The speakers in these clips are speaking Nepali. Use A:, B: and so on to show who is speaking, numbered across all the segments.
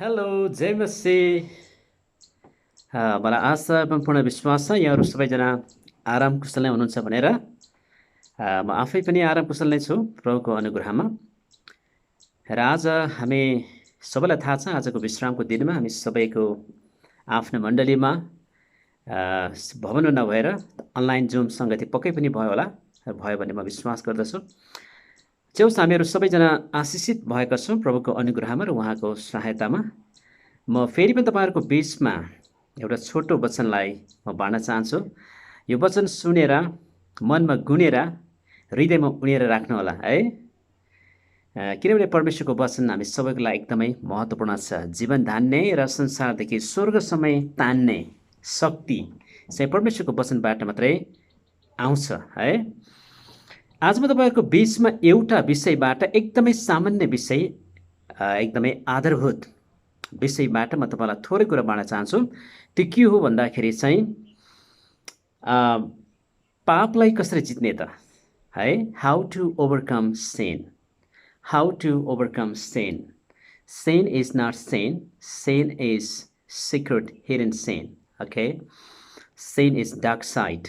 A: हेलो जय मसी। मलाई आशा एवं पूर्ण विश्वास छ यहाँहरू सबैजना आराम कुशल नै हुनुहुन्छ भनेर। म आफै पनि आराम कुशल नै छु प्रभुको अनुग्रहमा। र आज हामी सबैलाई थाहा छ आजको विश्रामको दिनमा हामी सबैको आफ्नो मण्डलीमा भवन नभएर अनलाइन जुम सङ्गति पक्कै पनि भयो होला, भयो भने म विश्वास गर्दछु। च्याउस हामीहरू सबैजना आशिषित भएका छौँ प्रभुको अनुग्रहमा र उहाँको सहायतामा। म फेरि पनि तपाईँहरूको बिचमा एउटा छोटो वचनलाई म बाँड्न चाहन्छु। यो वचन सुनेर मनमा गुनेर हृदयमा उनेर राख्नुहोला है। किनभने परमेश्वरको वचन हामी सबैको लागि एकदमै महत्त्वपूर्ण छ। जीवन धान्ने र संसारदेखि स्वर्गसम्म तान्ने शक्ति चाहिँ परमेश्वरको वचनबाट मात्रै आउँछ है। आज म तपाईँहरूको बिचमा एउटा विषयबाट एकदमै सामान्य विषय, एकदमै आधारभूत विषयबाट म तपाईँलाई थोरै कुरा बाँड्न चाहन्छु। त्यो के हो भन्दाखेरि चाहिँ पापलाई कसरी जित्ने त है। How to overcome sin, how to overcome sin. Sin is not sin, sin is secret hidden sin. Okay, sin is dark side,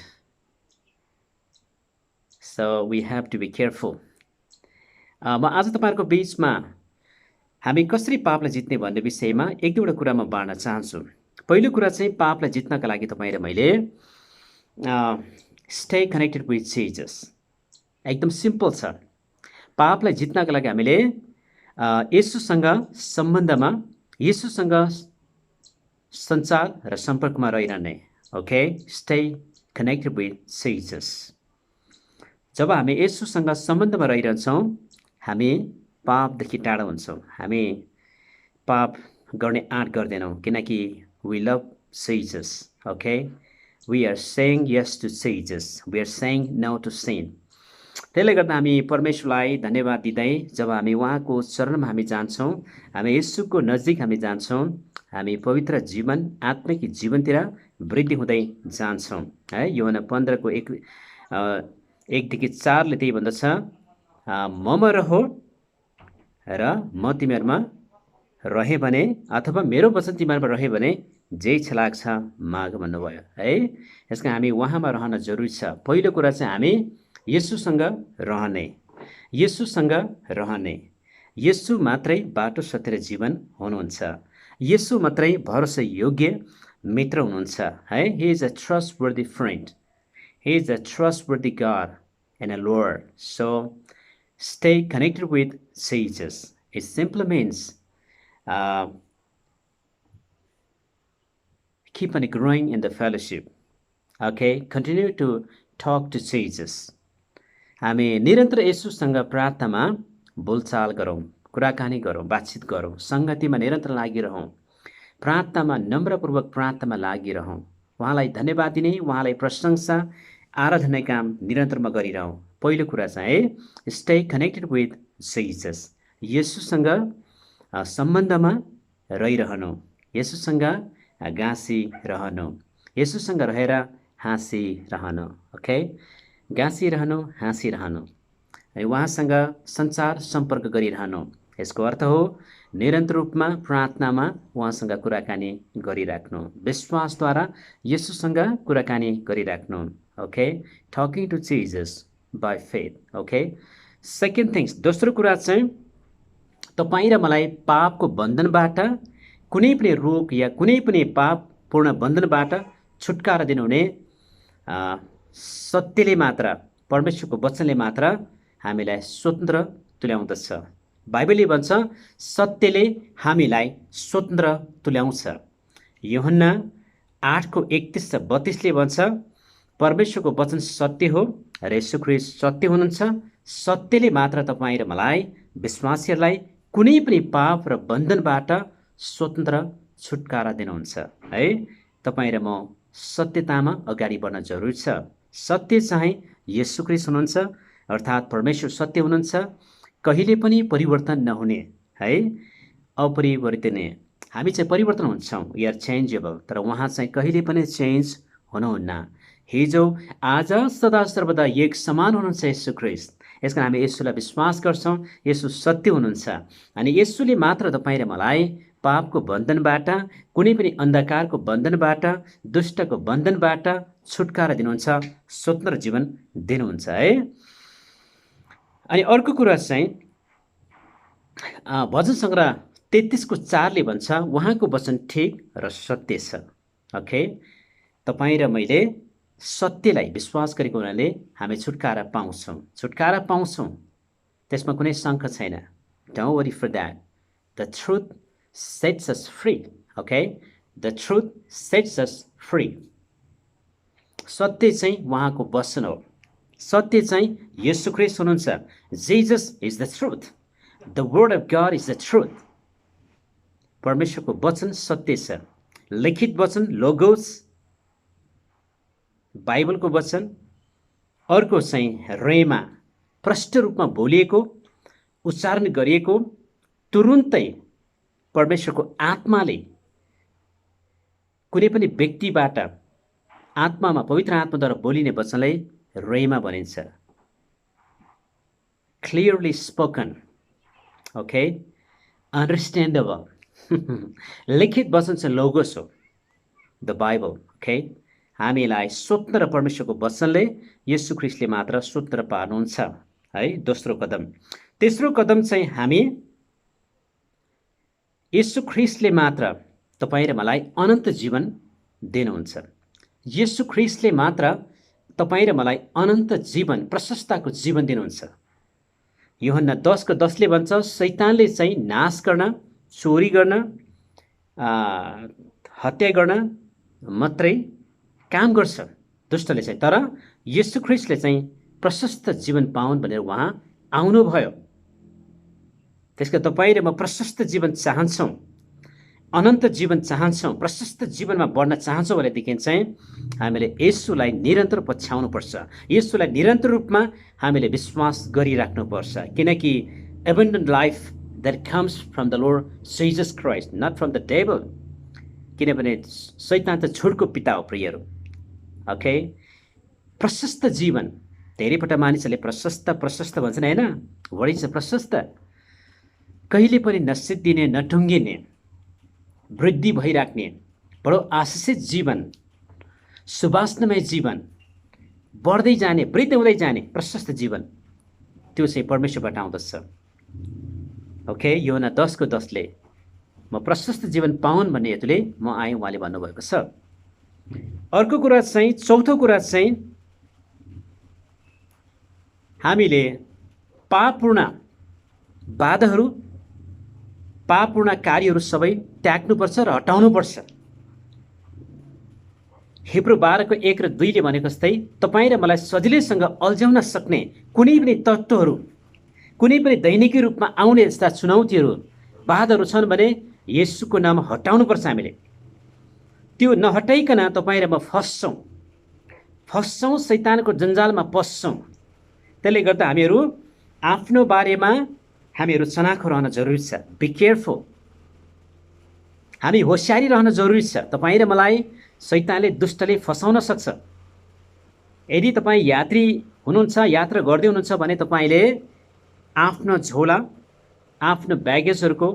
A: so we have to be careful. म आज तपाईँहरूको बिचमा हामी कसरी पापलाई जित्ने भन्ने विषयमा एक दुईवटा कुरा म बाँड्न चाहन्छु। पहिलो कुरा चाहिँ पापलाई जित्नका लागि तपाईँ र मैले स्टे कनेक्टेड विथ जिजस। एकदम सिम्पल छ। पापलाई जित्नका लागि हामीले येशूसँग सम्बन्धमा, येशूसँग सञ्चार र सम्पर्कमा रहिरहने। Okay, stay connected with Jesus. जब हामी येशूसँग सम्बन्धमा रहिरहन्छौँ हामी पापदेखि टाढा हुन्छौँ। हामी पाप गर्ने आँट गर्दैनौँ किनकि we love Jesus. Okay, we are saying yes to Jesus, we are saying no to sin. त्यसले गर्दा हामी परमेश्वरलाई धन्यवाद दिँदै जब हामी उहाँको चरणमा हामी जान्छौँ, हामी येशूको नजिक हामी जान्छौँ, हामी पवित्र जीवन, आत्मिक जीवनतिर वृद्धि हुँदै जान्छौँ है। यूहन्ना 15को 1देखि 4ले त्यही भन्दछ, ममा रहो र म तिमीहरूमा रहे भने, अथवा मेरो वचन तिमीहरूमा रहे भने जे इच्छा लाग्छ माग भन्नुभयो है। यसका हामी उहाँमा रहन जरुरी छ। पहिलो कुरा चाहिँ हामी येशूसँग रहने, येशूसँग रहने। येशू मात्रै बाटो सत्य र जीवन हुनुहुन्छ। येशू मात्रै भरोसा योग्य मित्र हुनुहुन्छ है। He is a trustworthy friend, he is a trustworthy God and a Lord. So stay connected with Jesus. It simply means keep on growing in the fellowship. Okay, continue to talk to Jesus. हामी निरन्तर येशूसँग प्रार्थनामा बोलचाल गरौँ, कुराकानी गरौँ, बातचित गरौँ, सङ्गतिमा निरन्तर लागिरहौँ, प्रार्थनामा नम्रपूर्वक प्रार्थनामा लागिरहौँ, उहाँलाई धन्यवाद दिने, उहाँलाई प्रशंसा आराधना काम निरन्तरमा गरिरहौँ। पहिलो कुरा चाहिँ स्टे कनेक्टेड विथ जिजस। येशूसँग सम्बन्धमा रहिरहनु, येशूसँग गाँसिरहनु, येशूसँग रहेर हाँसिरहनु। ओके, गाँसिरहनु, हाँसिरहनु, उहाँसँग सञ्चार सम्पर्क गरिरहनु। यसको अर्थ हो निरन्तर रूपमा प्रार्थनामा उहाँसँग कुराकानी गरिराख्नु, विश्वासद्वारा येशूसँग कुराकानी गरिराख्नु। Okay, talking to Jesus by faith. Okay, second things, दोस्रो कुरा चाहिँ तपाईँ र मलाई पापको बन्धनबाट, कुनै पनि रोग या कुनै पनि पापपूर्ण बन्धनबाट छुटकारा दिनुहुने सत्यले मात्र, परमेश्वरको वचनले मात्र हामीलाई स्वतन्त्र तुल्याउँदछ। बाइबलले भन्छ सत्यले हामीलाई स्वतन्त्र तुल्याउँछ। यूहन्ना 8:31-32ले भन्छ परमेश्वरको वचन सत्य हो र येशू ख्रीष्ट सत्य हुनुहुन्छ। सत्यले मात्र तपाईँ र मलाई, विश्वासीहरूलाई कुनै पनि पाप र बन्धनबाट स्वतन्त्र छुटकारा दिनुहुन्छ है। तपाईँ र म सत्यतामा अगाडि बढ्न जरुरी छ। सत्य चाहिँ येशू ख्रीष्ट हुनुहुन्छ, अर्थात् परमेश्वर सत्य हुनुहुन्छ, कहिले पनि परिवर्तन नहुने है, अपरिवर्तनीय। हामी चाहिँ परिवर्तन हुन्छौँ, वी आर चेन्जेबल, तर उहाँ चाहिँ कहिले पनि चेन्ज हुनुहुन्न। हिजो आज सदा सर्वदा एक समान हुनुहुन्छ येशू ख्रीष्ट। यसकारण हामी येशूलाई विश्वास गर्छौँ। येशू सत्य हुनुहुन्छ अनि येशूले मात्र तपाईँ र मलाई पापको बन्धनबाट, कुनै पनि अन्धकारको बन्धनबाट, दुष्टको बन्धनबाट छुटकारा दिनुहुन्छ, स्वतन्त्र जीवन दिनुहुन्छ है। अनि अर्को कुरा चाहिँ भजन सङ्ग्रह 33:4 भन्छ, उहाँको वचन ठिक र सत्य छ। ओके, तपाईँ र मैले सत्यलाई विश्वास गरेको हुनाले हामी छुटकारा पाउँछौँ, छुटकारा पाउँछौँ, त्यसमा कुनै शङ्का छैन। Don't worry for that, the truth sets us free. Okay, the truth sets us free. सत्य चाहिँ उहाँको वचन हो, सत्य चाहिँ येशू ख्रीष्ट हुनुहुन्छ। Jesus is the truth, the word of God is the truth. परमेश्वरको वचन सत्य छ, लिखित वचन लोगोस, बाइबलको वचन। अर्को चाहिँ रेमा, प्रष्ट रूपमा बोलिएको, उच्चारण गरिएको, तुरुन्तै परमेश्वरको आत्माले कुनै पनि व्यक्तिबाट आत्मामा, पवित्र आत्माद्वारा बोलिने वचनलाई रेमा भनिन्छ। Clearly spoken, okay, understandable. लिखित वचन चाहिँ लोगोस हो, द बाइबल। ओके, हामीलाई स्वतन्त्र परमेश्वरको वचनले येशू ख्रीष्टले मात्र स्वतन्त्र पार्नुहुन्छ है। दोस्रो कदम। तेस्रो कदम चाहिँ हामी येशू ख्रीष्टले मात्र तपाईँ र मलाई अनन्त जीवन दिनुहुन्छ। येशू ख्रीष्टले मात्र तपाईँ र मलाई अनन्त जीवन, प्रशस्तताको जीवन दिनुहुन्छ। यूहन्ना 10:10 भन्छ, शैतानले चाहिँ नाश गर्न, चोरी गर्न, हत्या गर्न मात्रै काम गर्छ दुष्टले चाहिँ, तर येशू ख्रीष्टले चाहिँ प्रशस्त जीवन पाउन् भनेर उहाँ आउनुभयो। त्यसका तपाईँ र म प्रशस्त जीवन चाहन्छौँ, अनन्त जीवन चाहन्छौँ, प्रशस्त जीवनमा बढ्न चाहन्छौँ भनेदेखि चाहिँ हामीले येशूलाई निरन्तर पछ्याउनुपर्छ, येशूलाई निरन्तर रूपमा हामीले विश्वास गरिराख्नुपर्छ। किनकि abundant life that comes from the lord Jesus Christ, not from the devil. किनभने शैतान त झुटको पिता हो प्रियहरू। ओके, प्रशस्त जीवन, धेरैपल्ट मानिसहरूले प्रशस्त प्रशस्त भन्छन् होइन, वढी छ प्रशस्त, कहिले पनि नसिद्धिने, नढुङ्गिने, वृद्धि भइराख्ने, बडो आशिषित जीवन, सुवासनामय जीवन, बढ्दै जाने, वृद्धि हुँदै जाने प्रशस्त जीवन, त्यो चाहिँ परमेश्वरबाट आउँदछ। ओके, यूहन्ना 10:10 म प्रशस्त जीवन पाउन् भन्ने हेतुले म आएँ, उहाँले भन्नुभएको छ। अर्को कुरा चाहिँ, चौथो कुरा चाहिँ हामीले पापपूर्ण बाधाहरू, पापपूर्ण कार्यहरू सबै त्याग्नुपर्छ र हटाउनुपर्छ। हिब्रू 12:1-2 भनेको जस्तै तपाईँ र मलाई सजिलैसँग अल्झाउन सक्ने कुनै पनि तत्त्वहरू, कुनै पनि दैनिकी रूपमा आउने यस्ता चुनौतीहरू, बाधाहरू छन् भने येशूको नाम हटाउनुपर्छ हामीले। त्यो नहटाइकन तपाईँ र म फस्छौँ, शैतानको जन्जालमा पस्छौँ। त्यसले गर्दा हामीहरू आफ्नो बारेमा हामीहरू चनाखो रहन जरुरी छ। बी केयरफुल, हामी होसियारी रहन जरुरी छ। तपाईँ र मलाई शैतानले, दुष्टले फसाउन सक्छ। यदि तपाईँ यात्री हुनुहुन्छ, यात्रा गर्दै हुनुहुन्छ भने तपाईँले आफ्नो झोला, आफ्नो ब्यागेजहरूको,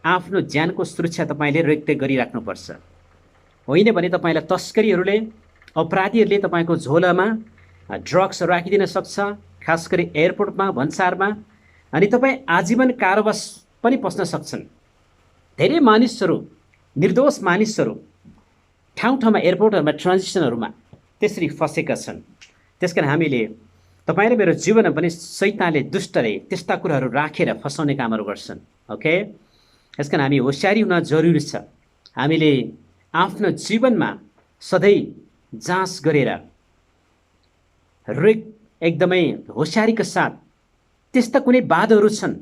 A: आफ्नो ज्यानको सुरक्षा तपाईँले रेखदेख गरिराख्नुपर्छ। होइन भने तपाईँलाई तस्करीहरूले, अपराधीहरूले तपाईँको झोलामा ड्रग्स राखिदिन सक्छ, खास गरी एयरपोर्टमा, भन्सारमा, अनि तपाईँ आजीवन कारावास पनि पस्न सक्छन्। धेरै मानिसहरू, निर्दोष मानिसहरू ठाउँ ठाउँमा, एयरपोर्टहरूमा, ट्रान्जिसनहरूमा त्यसरी फसेका छन्। त्यसकारण हामीले, तपाईँ र मेरो जीवनमा पनि शैतानले, दुष्टले त्यस्ता कुराहरू राखेर फसाउने कामहरू गर्छन्। ओके, यसकारण हामी होसियारी हुन जरुरी छ। हामीले आफ्नो जीवनमा सधैँ जाँच गरेर एकदमै होसियारीका साथ त्यस्ता कुनै बाधाहरू छन्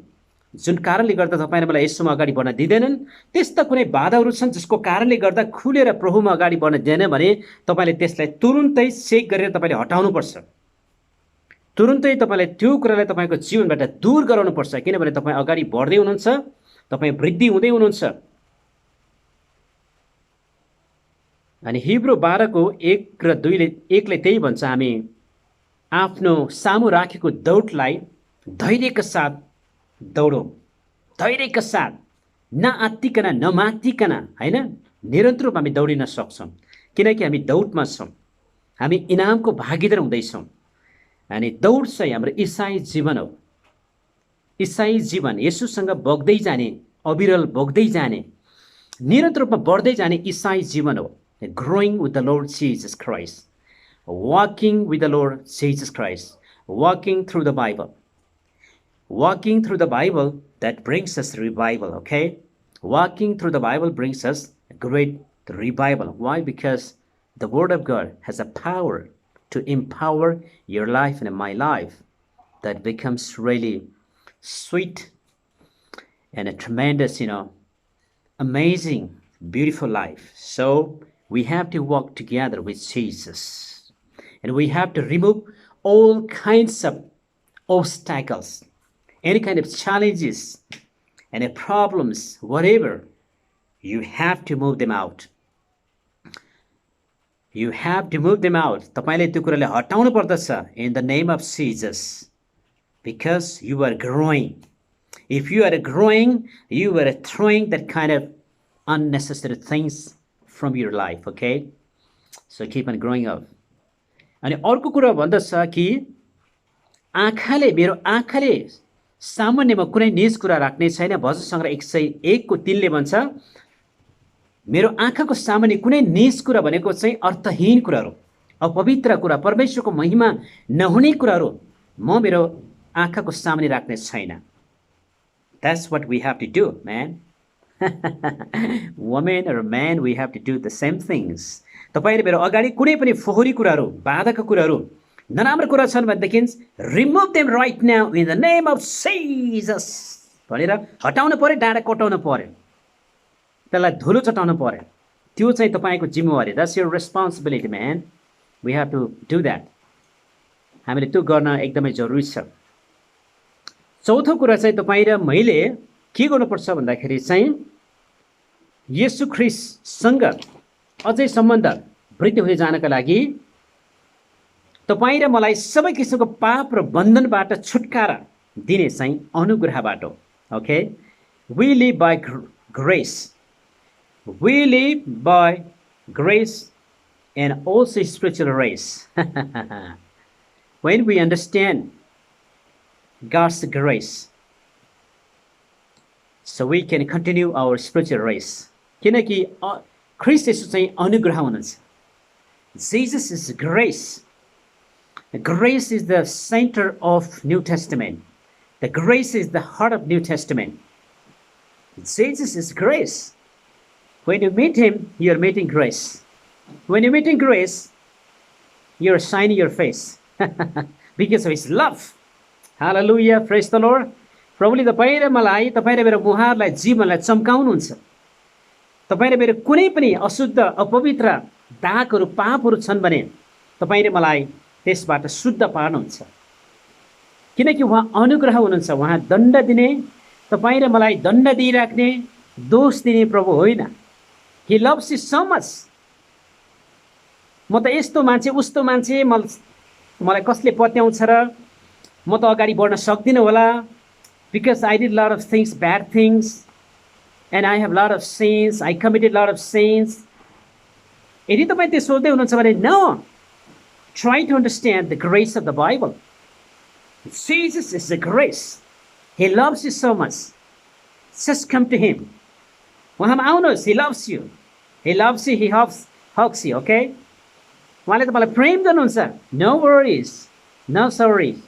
A: जुन कारणले गर्दा तपाईँ र मलाई यसोमा अगाडि बढ्न दिँदैनन्, त्यस्ता कुनै बाधाहरू छन् जसको कारणले गर्दा खुलेर प्रभुमा अगाडि बढ्न दिँदैन भने तपाईँले त्यसलाई तुरुन्तै चेक गरेर तपाईँले हटाउनुपर्छ। तुरुन्तै तपाईँले त्यो कुरालाई तपाईँको जीवनबाट दूर गराउनुपर्छ। किनभने तपाईँ अगाडि बढ्दै हुनुहुन्छ, तपाईँ वृद्धि हुँदै हुनुहुन्छ। अनि हिब्रू 12:1-2ले त्यही भन्छ, हामी आफ्नो सामु राखेको दौडलाई धैर्यका साथ दौडौँ, धैर्यका साथ नआत्तिकन नमात्तिकन होइन, निरन्तर रूपमा हामी दौडिन सक्छौँ, किनकि हामी दौडमा छौँ, हामी इनामको भागीदार हुँदैछौँ। अनि दौड चाहिँ हाम्रो इसाई जीवन हो। इसाई जीवन येशूसँग बग्दै जाने, अविरल बग्दै जाने, निरन्तर रूपमा बढ्दै जाने इसाई जीवन हो। Growing with the lord Jesus Christ, walking with the Lord Jesus Christ, walking through the Bible. Walking through the Bible, that brings us revival, okay? Walking through the Bible brings us great revival. Why? Because the Word of God has a power to empower your life and my life that becomes really sweet and a tremendous, amazing, beautiful life. So we have to walk together with Jesus. And we have to remove all kinds of obstacles, any kind of challenges and problems, whatever, you have to move them out. You have to move them out. तपाईले त्यो कुराले हटाउनु पर्दछ in the name of Jesus, because you are growing. If you are growing, you are throwing that kind of unnecessary things from your life, okay? So keep on growing up. अनि अर्को कुरा भन्दछ कि मेरो आँखाले सामान्यमा कुनै निज कुरा राख्ने छैन। भजन सङ्ग्रह 101 को 3 ले भन्छ, मेरो आँखाको सामान्य कुनै निज कुरा भनेको चाहिँ अर्थहीन कुराहरू, अपवित्र कुरा, परमेश्वरको महिमा नहुने कुराहरू म मेरो आँखाको सामान्य राख्ने छैन। That's what we have to do, man. Woman or man, we have to do the same things. तपाईले मेरो अगाडि कुनै पनि फोहोरी कुराहरू, बाधाका कुराहरू, नराम्रो कुरा छन् भनेदेखि remove them right now in the name of Jesus भनेर हटाउनु पर्यो, डाँडा कटाउनु पर्यो, त्यसलाई धुलो चटाउनु पर्यो। त्यो चाहिँ तपाईको जिम्मेवारी। That's your responsibility, man. We have to do that. हामीले त्यो गर्न एकदमै जरुरी छ। चौथो कुरा चाहिँ तपाईँ र मैले के गर्नुपर्छ भन्दाखेरि चाहिँ येशू ख्रीष्टसँग अझै सम्बन्ध वृद्धि हुँदै जानका लागि तपाईँ र मलाई सबै किसिमको पाप र बन्धनबाट छुटकारा दिने चाहिँ अनुग्रहबाट हो। Okay, we live by grace, we live by grace and also spiritual race. When we understand God's grace, so we can continue our spiritual race. किनकि ख्रीष्ट येशू चाहिँ अनुग्रह हुनुहुन्छ। Jesus is grace. Grace is the center of New Testament. The grace is the heart of New Testament. Jesus is grace. When you meet him, you are meeting grace. When you meeting grace, you are shining your face because of his love. Hallelujah, praise the Lord. प्रभुले तपाईँ र मलाई, तपाईँ र मेरो मुहारलाई, जीवनलाई चम्काउनुहुन्छ। तपाईँ र मेरो कुनै पनि अशुद्ध, अपवित्र दागहरू, पापहरू छन् भने तपाईँ र मलाई त्यसबाट शुद्ध पार्नुहुन्छ। किनकि उहाँ अनुग्रह हुनुहुन्छ, उहाँ दण्ड दिने, तपाईँ र मलाई दण्ड दिइराख्ने, दोष दिने प्रभु होइन। He loves you so much. म त यस्तो मान्छे, उस्तो मान्छे, मलाई कसले पत्याउँछ र म त अगाडि बढ्न सक्दिनँ होला, because I did a lot of things, bad things, and I have a lot of sins, I committed a lot of sins. यदि तपाईँ त्यो सोच्दै हुनुहुन्छ भने no, try to understand the grace of the Bible. Jesus is the grace. He loves you so much. Just come to him. उहाँमा आउनुहोस्, he loves you. He loves you, he hugs you, okay? उहाँले तपाईँलाई प्रेम गर्नुहुन्छ। No worries, no sorries.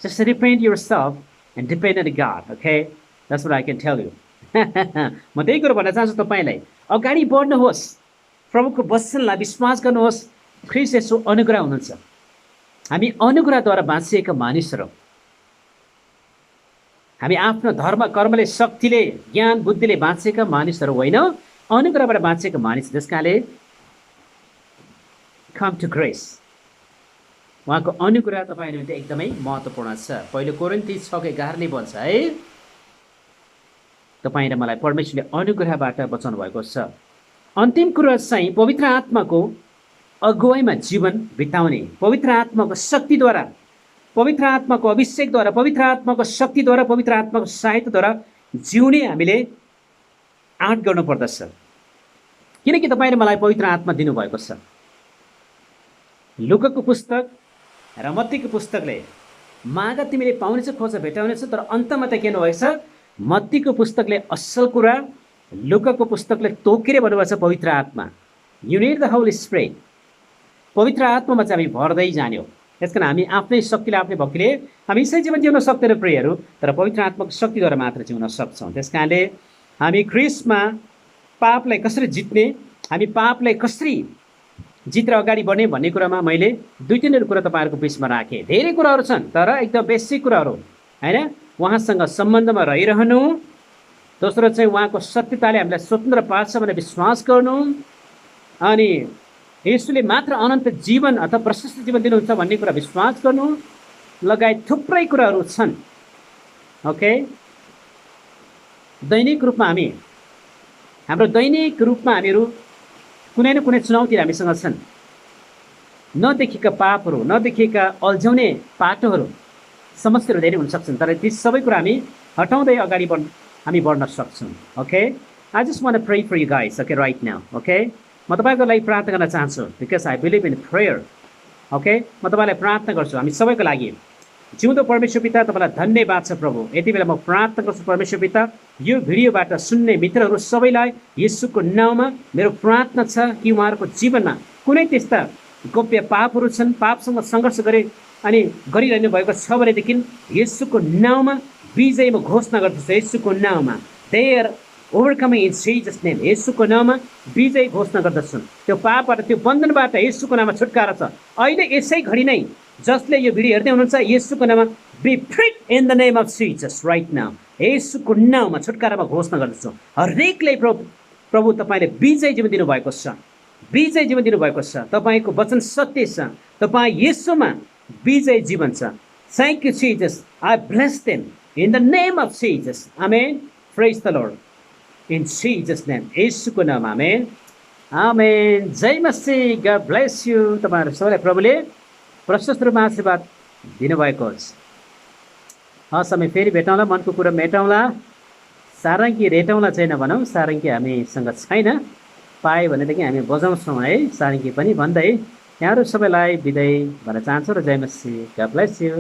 A: Just repent yourself and depend on God, okay? That's what I can tell you. म त्यही कुरो भन्न चाहन्छु तपाईलाई, अगाडि बढ्नुहोस्, प्रभुको वचनलाई विश्वास गर्नुहोस्। ख्रीष्ट येशू अनुग्रह हुनुहुन्छ। हामी अनुग्रहद्वारा बाँचिएका मानिसहरू, हामी आफ्नो धर्म कर्मले, शक्तिले, ज्ञान बुद्धिले बाँचेका मानिसहरू होइन, अनुग्रहबाट बाँचेका मानिस। त्यसकारणले कम टु ग्रेस। उहाँको अनुग्रह तपाईहरु निम्ति एकदमै महत्त्वपूर्ण छ। पहिलो कोरिन्थी 6:11 भन्छ है, तपाईँ र मलाई परमेश्वरले अनुग्रहबाट बचाउनु भएको छ। अन्तिम कुरा चाहिँ पवित्र आत्माको अगुवाईमा जीवन बिताउने, पवित्र आत्माको शक्तिद्वारा पवित्र आत्माको अभिषेकद्वारा, पवित्र आत्माको शक्तिद्वारा, पवित्र आत्माको सहायताद्वारा जिउने हामीले आँट गर्नुपर्दछ। किनकि तपाईँले मलाई पवित्र आत्मा दिनुभएको छ। लुकाको पुस्तक र मत्तीको पुस्तकले माग तिमीले पाउनेछ, खोज भेटाउनेछ, तर अन्तमा त के हुनुभएको छ, मत्तीको पुस्तकले असल कुरा, लुकाको पुस्तकले तोकेर भन्नुभएको छ पवित्र आत्मा। You need the Holi spirit. पवित्र आत्मामा चाहिँ हामी भर्दै जाने हो। त्यसकारण हामी आफ्नै शक्तिले, आफ्नै भक्तिले हामी यसै जीवन जिउन सक्दैनौँ प्रियहरू, तर पवित्र आत्माको शक्तिद्वारा मात्र जिउन सक्छौँ। त्यस कारणले हामी ख्रिस्टमा पापलाई कसरी जित्ने, हामी पापलाई कसरी जितेर अगाडि बढ्ने भन्ने कुरामा मैले 2-3 कुरा तपाईँहरूको बिचमा राखेँ। धेरै कुराहरू छन्, तर एकदम बेसिक कुराहरू होइन। उहाँसँग सम्बन्धमा रहिरहनु, दोस्रो चाहिँ उहाँको सत्यताले हामीलाई स्वतन्त्र पार्छ भनेर विश्वास गर्नु, अनि यसुले मात्र अनन्त जीवन अथवा प्रशस्त जीवन दिनुहुन्छ भन्ने कुरा विश्वास गर्नु, लगायत थुप्रै कुराहरू छन्। ओके, दैनिक रूपमा हामीहरू कुनै न कुनै चुनौतीहरू हामीसँग छन्। नदेखिएका पापहरू, नदेखिएका अल्झाउने पाटोहरू, समस्याहरू धेरै हुन सक्छन्, तर ती सबै कुरा हामी हटाउँदै अगाडि हामी बढ्न सक्छौँ। Okay, I just want to pray for you guys. Okay, right now. Okay, म तपाईँको लागि प्रार्थना गर्न चाहन्छु, because I believe in prayer. Okay, म तपाईँलाई प्रार्थना गर्छु हामी सबैको लागि। जिउँदो परमेश्वर पिता, तपाईँलाई धन्यवाद छ प्रभु। यति बेला म प्रार्थना गर्छु परमेश्वर पिता, यो भिडियोबाट सुन्ने मित्रहरू सबैलाई येशूको नाउँमा मेरो प्रार्थना छ कि उहाँहरूको जीवनमा कुनै त्यस्ता गोप्य पापहरू छन्, पापसँग सङ्घर्ष अनि गरिरहनु भएको छ भनेदेखि येशूको नाउँमा विजय म घोषणा गर्दछु। येशूको नाउँमा they are overcoming in Jesus name. येशूको नाउँमा विजय घोषणा गर्दछु। त्यो पापबाट, त्यो बन्धनबाट येशूको नाममा छुटकारा छ। अहिले यसै घडी नै जसले यो भिडियो हेर्दै हुनुहुन्छ, येशूको नाममा be free in the name of Jesus right now. येशूको नाउँमा छुटकारामा घोषणा गर्दछु। हरेकले प्रभु तपाईँले विजय जीवन दिनुभएको छ, विजय जीवन दिनुभएको छ। तपाईँको वचन सत्य छ, तपाईँ येशूमा विजय जीवन छ। Thank you Jesus, I bless them in the name of Jesus. आमेन। Praise the lord in Jesus name. येशूको नाम। आमेन, आमेन। जय मसीह। God bless you. तपाईँहरू सबैलाई प्रभुले प्रशस्त रूपमा आशीर्वाद दिनुभएको होस्। हस्, हामी फेरि भेटौँला, मनको कुरा मेटाउँला, सारङ्गी रेटाउँला छैन भनौँ। सारङ्गी हामीसँग छैन, पायो भनेदेखि हामी बजाउँछौँ है सारङ्गी पनि भन्दै यहाँहरू सबैलाई बिदाई भन्न चाहन्छु र जय मसीह। God bless you.